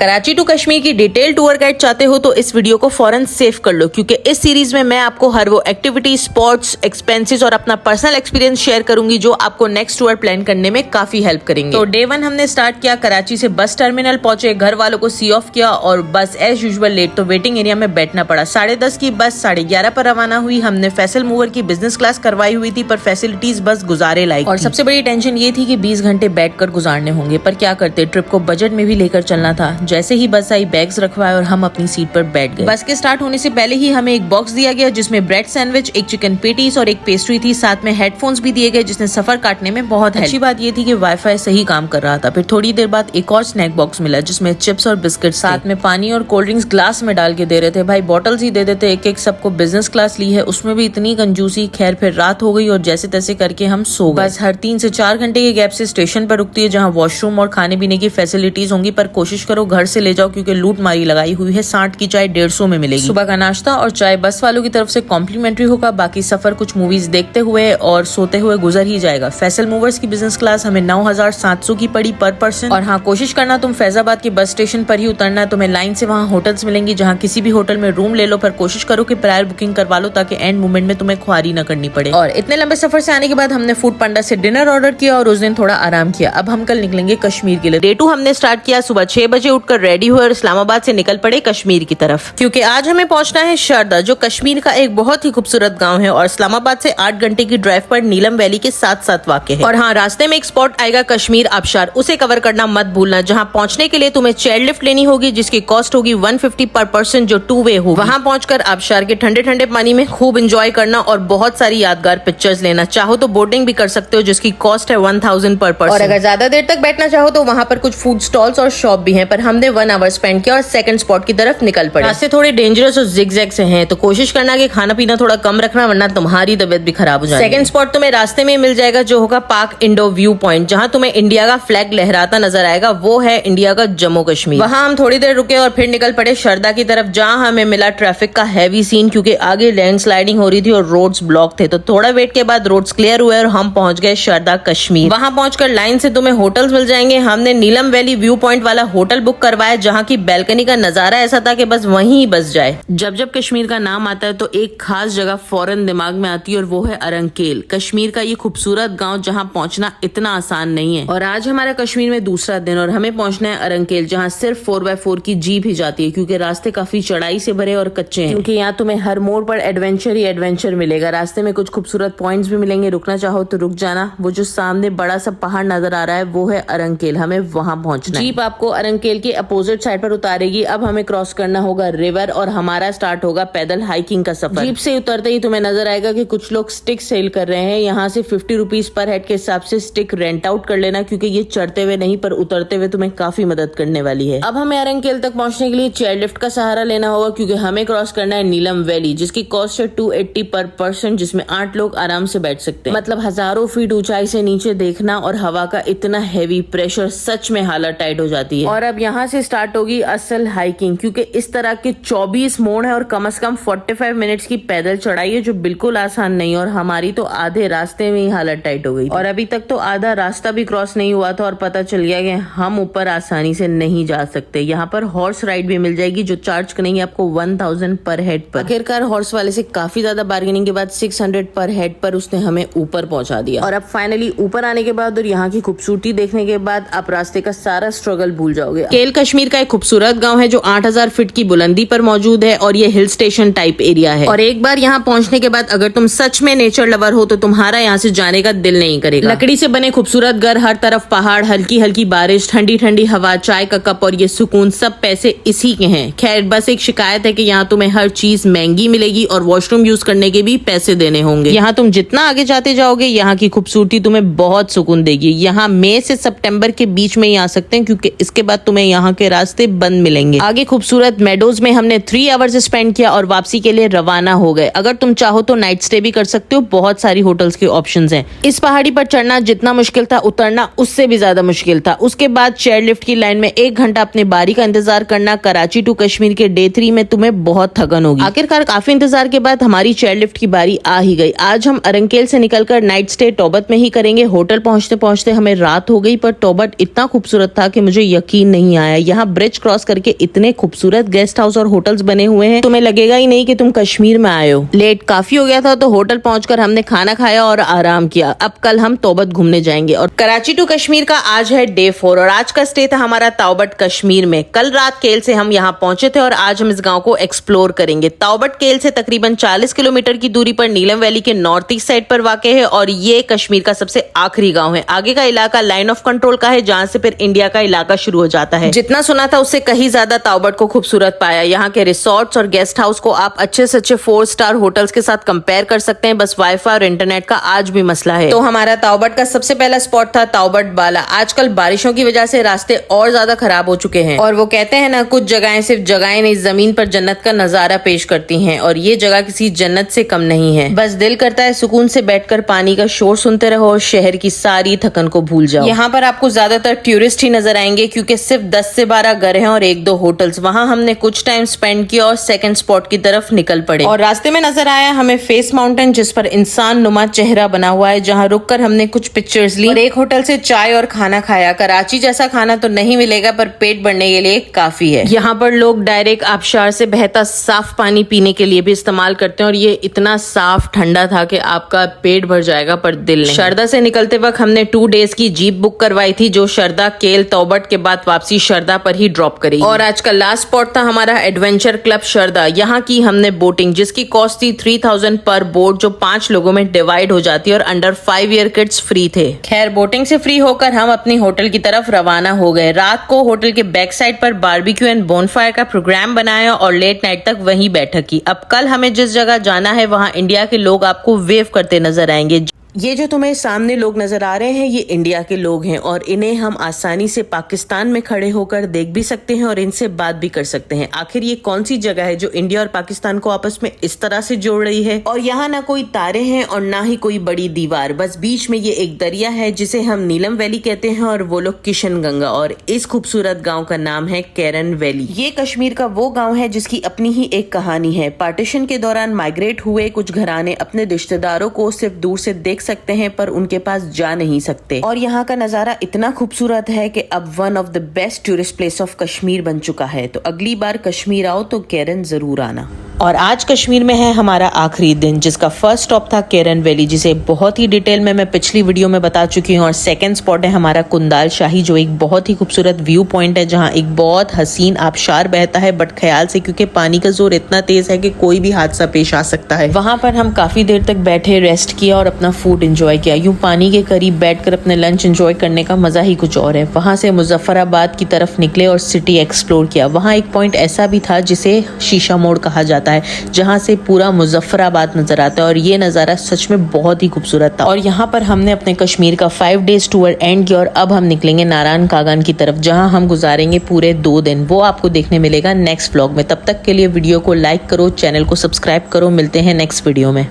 Karachi to Kashmir की detail tour guide चाहते हो तो इस वीडियो को फौरन सेव कर लो, क्योंकि इस सीरीज में मैं आपको हर वो एक्टिविटी, स्पॉट्स, एक्सपेंसेस और अपना पर्सनल एक्सपीरियंस शेयर करूंगी जो आपको नेक्स्ट टूर प्लान करने में काफी हेल्प करेंगे। तो डे 1 हमने स्टार्ट किया, कराची से बस टर्मिनल पहुंचे, घर वालों को सी ऑफ किया और बस एज यूजुअल लेट, तो वेटिंग एरिया में बैठना पड़ा। 10:30 की बस 11:30 पर रवाना हुई। हमने फैसल मूवर की बिजनेस क्लास करवाई हुई थी, पर फैसिलिटीज बस गुजारे लायक और सबसे बड़ी टेंशन ये थी कि 20 घंटे बैठकर गुजारने होंगे, पर क्या करते, ट्रिप को बजट में भी लेकर चलना था। जैसे ही बस आई, बैग्स रखवाए और हम अपनी सीट पर बैठ गए। बस के स्टार्ट होने से पहले ही हमें एक बॉक्स दिया गया जिसमें ब्रेड सैंडविच, एक चिकन पेटीज और एक पेस्ट्री थी। साथ में हेडफोन्स भी दिए गए जिसने सफर काटने में बहुत अच्छी बात ये थी कि वाईफाई सही काम कर रहा था। फिर थोड़ी देर बाद एक और स्नैक बॉक्स मिला जिसमें चिप्स और बिस्किट, साथ में पानी और कोल्ड ड्रिंक्स ग्लास में डाल के दे रहे थे। भाई बॉटल्स ही दे देते एक एक सबको। बिजनेस क्लास ली है उसमें भी इतनी कंजूसी। खैर फिर रात हो गई और जैसे तैसे करके हम सो गए। बस हर 3 से 4 घंटे के गैप से स्टेशन पर रुकती है जहाँ वॉशरूम और खाने पीने की फैसिलिटीज होंगी, पर कोशिश करो घर से ले जाओ क्योंकि लूट मारी लगाई हुई है। 60 की चाय 150 में मिलेगी। सुबह का नाश्ता और चाय बस वालों की तरफ से कॉम्प्लीमेंट्री होगा। बाकी सफर कुछ मूवीज देखते हुए और सोते हुए गुजर ही जाएगा। फैसल मूवर्स की बिजनेस क्लास हमें 9,700 की पड़ी पर पर्सन। और हाँ, कोशिश करना तुम फैजाबाद के बस स्टेशन पर ही उतरना है। तुम्हें लाइन से वहाँ होटल्स मिलेंगी जहाँ किसी भी होटल में रूम ले लो, पर कोशिश करो कि प्रायर बुकिंग करवा लो ताकि एंड मोमेंट में तुम्हें ख्वारी न करनी पड़े। और इतने लंबे सफर से आने के बाद हमने फूड पांडा से डिनर ऑर्डर किया और उस दिन थोड़ा आराम किया। अब हम कल निकलेंगे कश्मीर के लिए। डे 2 हमने स्टार्ट किया, सुबह 6 बजे उठकर रेडी हुए और इस्लामाबाद से निकल पड़े कश्मीर की तरफ, क्योंकि आज हमें पहुंचना है शारदा, जो कश्मीर का एक बहुत ही खूबसूरत गांव है और इस्लामाबाद से 8 घंटे की ड्राइव पर नीलम वैली के साथ साथ वाक़ है। और हाँ, रास्ते में एक स्पॉट आएगा कश्मीर आबशार, उसे कवर करना मत भूलना, जहाँ पहुंचने के लिए तुम्हें चेयर लिफ्ट लेनी होगी जिसकी कॉस्ट होगी 150 पर पर्सन, जो 2 वे हो। वहाँ पहुंचकर आबशार के ठंडे ठंडे पानी में खूब एंजॉय करना और बहुत सारी यादगार पिक्चर्स लेना। चाहो तो बोटिंग भी कर सकते हो जिसकी कॉस्ट है 1000 पर पर्सन। और अगर ज्यादा देर तक बैठना चाहो तो वहाँ पर कुछ फूड स्टॉल्स और शॉप भी हैं, पर हमने 1 आवर स्पेंड किया और सेकंड स्पॉट की तरफ निकल पड़े। रास्ते थोड़े डेंजरस और जिगजैग से हैं, तो कोशिश करना कि खाना पीना थोड़ा कम रखना, वरना तुम्हारी तबियत भी खराब हो जाएगी। सेकंड स्पॉट तुम्हें रास्ते में मिल जाएगा जो होगा पाक इंडो व्यू पॉइंट, जहाँ तुम्हें इंडिया का फ्लैग लहराता नजर आएगा। वो है इंडिया का जम्मू कश्मीर। वहाँ हम थोड़ी देर रुके और फिर निकल पड़े शारदा की तरफ, जहाँ हमें मिला ट्रैफिक का हैवी सीन, क्योंकि आगे लैंडस्लाइडिंग हो रही थी और रोड्स ब्लॉक थे। तो थोड़ा वेट के बाद रोड्स क्लियर हुए और हम पहुंच गए शारदा कश्मीर। वहाँ पहुंचकर लाइन से तुम्हें होटल्स मिल जाएंगे। हमने नीलम वैली व्यू पॉइंट वाला होटल बुक करवाया जहाँ की बैल्कनी का नजारा ऐसा था कि बस वहीं बस जाए। जब कश्मीर का नाम आता है तो एक खास जगह फौरन दिमाग में आती है और वो है अरंकेल, कश्मीर का ये खूबसूरत गांव जहां पहुंचना इतना आसान नहीं है। और आज हमारा कश्मीर में दूसरा दिन और हमें पहुंचना है अरंकेल, जहां सिर्फ 4x4 की जीप ही जाती है, क्योंकि रास्ते काफी चढ़ाई से भरे और कच्चे हैं। क्योंकि यहाँ तुम्हें हर मोड़ पर एडवेंचर ही एडवेंचर मिलेगा। रास्ते में कुछ खूबसूरत पॉइंट्स भी मिलेंगे, रुकना चाहो तो रुक जाना। वो जो सामने बड़ा सा पहाड़ नजर आ रहा है वो है अरंकेल, हमें वहां पहुंचना है। जीप आपको अरंकेल के अपोजिट साइड पर उतारेगी। अब हमें क्रॉस करना होगा रिवर और हमारा स्टार्ट होगा पैदल हाइकिंग का सफर। जीप से उतरते ही तुम्हें नजर आएगा कि कुछ लोग स्टिक सेल कर रहे हैं। यहाँ से 50 रुपीज पर हेड के हिसाब से स्टिक रेंट आउट कर लेना, क्योंकि ये चढ़ते हुए नहीं पर उतरते हुए तुम्हें काफी मदद करने वाली है। अब हमें अरंकेल तक पहुंचने के लिए चेयर लिफ्ट का सहारा लेना होगा, क्योंकि हमें क्रॉस करना है नीलम वैली, जिसकी कॉस्ट है 280 पर पर्सन, जिसमें 8 लोग आराम से बैठ सकते हैं। मतलब हजारों फीट ऊंचाई से नीचे देखना और हवा का इतना हैवी प्रेशर, सच में हालत टाइट हो जाती है। और अब यहाँ से स्टार्ट होगी असल हाइकिंग, क्योंकि इस तरह के 24 मोड़ है और कम से कम 45 मिनट्स की पैदल चढ़ाई है, जो बिल्कुल आसान नहीं। और हमारी तो आधे रास्ते में ही हालत टाइट हो गई और अभी तक तो आधा रास्ता भी क्रॉस नहीं हुआ था और पता चल गया कि हम ऊपर आसानी से नहीं जा सकते। यहाँ पर हॉर्स राइड भी मिल जाएगी जो चार्ज करेंगे आपको 1000 पर हेड पर। आखिरकार हॉर्स वाले से काफी ज्यादा बार्गेनिंग के बाद 600 पर हेड पर उसने हमें ऊपर पहुंचा दिया। और अब फाइनली ऊपर आने के बाद और यहाँ की खूबसूरती देखने के बाद आप रास्ते का सारा स्ट्रगल भूल जाओगे। केल कश्मीर का एक खूबसूरत गाँव है जो 8000 फीट की बुलंदी पर मौजूद है और ये हिल स्टेशन टाइप एरिया है। और एक बार यहाँ पहुंचने के बाद अगर तुम सच में नेचर लवर हो तो तुम्हारा यहाँ से जाने का दिल नहीं करेगा। लकड़ी से बने खूबसूरत घर, हर तरफ पहाड़, हल्की हल्की बारिश, ठंडी ठंडी हवा, चाय का कप और ये सुकून, सब पैसे इसी के हैं। खैर बस एक शिकायत है कि यहाँ तुम्हें हर चीज महंगी मिलेगी और वॉशरूम यूज करने के भी पैसे देने होंगे। यहाँ तुम जितना आगे जाते जाओगे यहाँ की खूबसूरती तुम्हें बहुत सुकून देगी। यहाँ मई से सितंबर के बीच में ही आ सकते हैं, क्योंकि इसके बाद तुम्हें यहाँ के रास्ते बंद मिलेंगे। आगे खूबसूरत मेडोज में हमने 3 आवर्स स्पेंड किया और वापसी के लिए रवाना हो गए। अगर तुम चाहो तो नाइट स्टे भी कर सकते हो, बहुत सारी होटल्स के ऑप्शंस हैं। इस पहाड़ी पर चढ़ना जितना मुश्किल था, उतरना उससे भी ज्यादा मुश्किल था। उसके बाद चेयर लिफ्ट की लाइन में 1 घंटा अपनी बारी का इंतजार करना। कराची टू कश्मीर के डे 3 में तुम्हें बहुत थकन होगी। आखिरकार काफी इंतजार के बाद हमारी चेयर लिफ्ट की बारी आ ही गई। आज हम अरंकेल से निकलकर नाइट स्टे टोबत में ही करेंगे। होटल पहुंचते पहुंचते हमें रात हो गई, पर टोबत इतना खूबसूरत था कि मुझे यकीन नहीं आया आया। यहाँ ब्रिज क्रॉस करके इतने खूबसूरत गेस्ट हाउस और होटल्स बने हुए हैं, तुम्हें लगेगा ही नहीं कि तुम कश्मीर में आए हो। लेट काफी हो गया था तो होटल पहुंचकर हमने खाना खाया और आराम किया। अब कल हम तौबत घूमने जाएंगे और कराची टू कश्मीर का आज है डे 4 और आज का स्टे था हमारा तौबत कश्मीर में। कल रात केल से हम यहाँ पहुंचे थे और आज हम इस गाँव को एक्सप्लोर करेंगे। तौबत केल से तकरीबन 40 किलोमीटर की दूरी पर नीलम वैली के नॉर्थ ईस्ट साइड पर वाक़ है और ये कश्मीर का सबसे आखिरी गांव है। आगे का इलाका लाइन ऑफ कंट्रोल का है जहां से फिर इंडिया का इलाका शुरू हो जाता है। जितना सुना था उससे कहीं ज्यादा तौबत को खूबसूरत पाया। यहाँ के रिसोर्ट्स और गेस्ट हाउस को आप अच्छे से अच्छे 4 स्टार होटल्स के साथ कंपेयर कर सकते हैं। बस वाईफाई और इंटरनेट का आज भी मसला है। तो हमारा तौबत का सबसे पहला स्पॉट था तौबत बाला। आजकल बारिशों की वजह से रास्ते और ज्यादा खराब हो चुके हैं और वो कहते हैं ना, कुछ जगहें सिर्फ जगहें नहीं, जमीन पर जन्नत का नजारा पेश करती हैं और ये जगह किसी जन्नत से कम नहीं है। बस दिल करता है सुकून से बैठकर पानी का शोर सुनते रहो और शहर की सारी थकन को भूल जाओ। यहाँ पर आपको ज्यादातर टूरिस्ट ही नजर आएंगे क्योंकि सिर्फ 10 से 12 घर हैं और 1-2 होटल्स। वहाँ हमने कुछ टाइम स्पेंड किया और सेकंड स्पॉट की तरफ निकल पड़े और रास्ते में नजर आया हमें फेस माउंटेन जिस पर इंसान नुमा चेहरा बना हुआ है, जहाँ रुककर हमने कुछ पिक्चर्स ली और एक होटल से चाय और खाना खाया। कराची जैसा खाना तो नहीं मिलेगा पर पेट भरने के लिए काफी है। यहाँ पर लोग डायरेक्ट आबशार से बहता साफ पानी पीने के लिए भी इस्तेमाल करते हैं और ये इतना साफ ठंडा था कि आपका पेट भर जाएगा पर दिल नहीं। शरदा से निकलते वक्त हमने 2 डेज की जीप बुक करवाई थी जो शरदा केल तौबत के बाद वापसी शरदा पर ही ड्रॉप करेगी। और आज का लास्ट स्पॉट था हमारा एडवेंचर क्लब शरदा। यहाँ की हमने बोटिंग जिसकी कॉस्ट थी 3000 पर बोट, जो 5 लोगों में डिवाइड हो जाती है और अंडर 5 ईयर किड्स फ्री थे। खैर बोटिंग से फ्री होकर हम अपनी होटल की तरफ रवाना हो गए। रात को होटल के बैक साइड पर बारबेक्यू एंड बोनफायर का प्रोग्राम बनाया और लेट नाइट तक वहीं बैठक की। अब कल हमें जिस जगह जाना है वहाँ इंडिया के लोग आपको वेव करते नजर आएंगे। ये जो तुम्हें सामने लोग नजर आ रहे हैं ये इंडिया के लोग हैं और इन्हें हम आसानी से पाकिस्तान में खड़े होकर देख भी सकते हैं और इनसे बात भी कर सकते हैं। आखिर ये कौन सी जगह है जो इंडिया और पाकिस्तान को आपस में इस तरह से जोड़ रही है? और यहाँ ना कोई तारे हैं और ना ही कोई बड़ी दीवार, बस बीच में ये एक दरिया है जिसे हम नीलम वैली कहते हैं और वो लोग किशन गंगा। और इस खूबसूरत गाँव का नाम है केरन वैली। ये कश्मीर का वो गाँव है जिसकी अपनी ही एक कहानी है। पार्टीशन के दौरान माइग्रेट हुए कुछ घराने अपने रिश्तेदारों को सिर्फ दूर से देख सकते हैं पर उनके पास जा नहीं सकते। और यहाँ का नजारा इतना खूबसूरत है कि अब one of the best tourist place of Kashmir बन चुका है। तो अगली बार कश्मीर आओ तो केरन जरूर आना। और आज कश्मीर में है हमारा आखिरी दिन जिसका फर्स्ट स्टॉप था केरन वैली, जिसे बहुत ही डिटेल में मैं पिछली वीडियो में बता चुकी हूँ। और सेकंड स्पॉट है हमारा कुंदाल शाही जो एक बहुत ही खूबसूरत व्यू पॉइंट है जहाँ एक बहुत हसीन आबशार बहता है बट ख्याल से क्योंकि पानी का जोर इतना तेज है कि कोई भी हादसा पेश आ सकता है। वहाँ पर हम काफी देर तक बैठे, रेस्ट किया और अपना फूड एंजॉय किया। यूं पानी के करीब बैठकर अपने लंच एंजॉय करने का मजा ही कुछ और है। वहाँ से मुजफ्फराबाद की तरफ निकले और सिटी एक्सप्लोर किया। वहाँ एक पॉइंट ऐसा भी था जिसे शीशा मोड़ कहा जाता है जहाँ से पूरा मुजफ्फराबाद नजर आता है और ये नज़ारा सच में बहुत ही खूबसूरत था। और यहाँ पर हमने अपने कश्मीर का 5 डेज टूर एंड किया और अब हम निकलेंगे नारायण कागान की तरफ जहाँ हम गुजारेंगे पूरे 2 दिन। वो आपको देखने मिलेगा नेक्स्ट व्लॉग में। तब तक के लिए वीडियो को लाइक करो, चैनल को सब्सक्राइब करो। मिलते हैं नेक्स्ट वीडियो में।